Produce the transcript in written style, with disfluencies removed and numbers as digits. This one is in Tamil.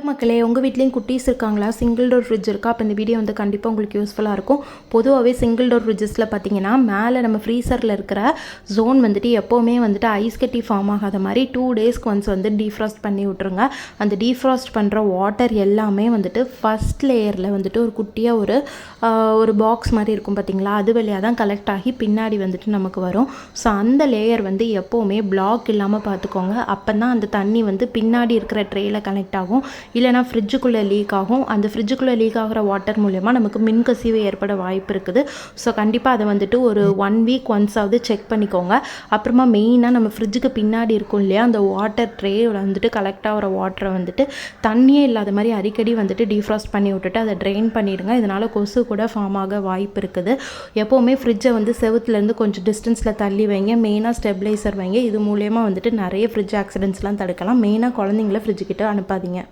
மக்களே, உங்கள் வீட்லேயும் குட்டீஸ் இருக்காங்களா? சிங்கிள் டோர் ஃப்ரிட்ஜ் இருக்கா? அப்போ இந்த வீடியோ வந்து கண்டிப்பாக உங்களுக்கு யூஸ்ஃபுல்லாக இருக்கும். பொதுவாகவே சிங்கிள் டோர் ஃப்ரிட்ஜஸில் பார்த்தீங்கன்னா, மேலே நம்ம ஃப்ரீசரில் இருக்கிற ஜோன் வந்துட்டு எப்போவுமே வந்துட்டு ஐஸ் கட்டி ஃபார்ம் ஆகாத மாதிரி 2 டேஸ்க்கு ஒன்ஸ் வந்து டீஃப்ராஸ்ட் பண்ணி விட்ருங்க. அந்த டீஃப்ராஸ்ட் பண்ணுற வாட்டர் எல்லாமே வந்துட்டு ஃபஸ்ட் லேயரில் வந்துட்டு ஒரு குட்டியாக ஒரு பாக்ஸ் மாதிரி இருக்கும் பார்த்தீங்களா, அது வழியாக தான் கலெக்ட் ஆகி பின்னாடி வந்துட்டு நமக்கு வரும். ஸோ அந்த லேயர் வந்து எப்போவுமே பிளாக் இல்லாமல் பார்த்துக்கோங்க. அப்போ தான் அந்த தண்ணி வந்து பின்னாடி இருக்கிற ட்ரேயில் கனெக்ட் ஆகும். இல்லைனா ஃப்ரிட்ஜுக்குள்ளே லீக் ஆகும். அந்த ஃப்ரிட்ஜுக்குள்ளே லீக் ஆகிற வாட்டர் மூலயமா நமக்கு மின்கசிவு ஏற்பட வாய்ப்பு இருக்குது. ஸோ கண்டிப்பாக அதை வந்துட்டு ஒரு 1 வீக் ஒன்ஸாவது செக் பண்ணிக்கோங்க. அப்புறமா மெயினாக நம்ம ஃப்ரிட்ஜுக்கு பின்னாடி இருக்கும் இல்லையா, அந்த வாட்டர் ட்ரேயில் வந்துட்டு கலெக்ட் ஆகிற வாட்டரை வந்துட்டு தண்ணியே இல்லாத மாதிரி அடிக்கடி வந்துட்டு டீஃப்ராஸ்ட் பண்ணி விட்டுட்டு அதை ட்ரெயின் பண்ணிவிடுங்க. இதனால் கொசு கூட ஃபார்ம் ஆக வாய்ப்பு இருக்குது. எப்போவுமே ஃப்ரிட்ஜை வந்து செவுத்துலேருந்து கொஞ்சம் டிஸ்டன்ஸில் தள்ளி வைங்க. மெயினாக ஸ்டெபிளைசர் வைங்க. இது மூலயமா வந்துட்டு நிறைய ஃப்ரிட்ஜ் ஆக்சிடென்ட்ஸ்லாம் தடுக்கலாம். மெயினாக குழந்தைங்கள ஃப்ரிட்ஜுக்கிட்ட அனுப்பாதீங்க.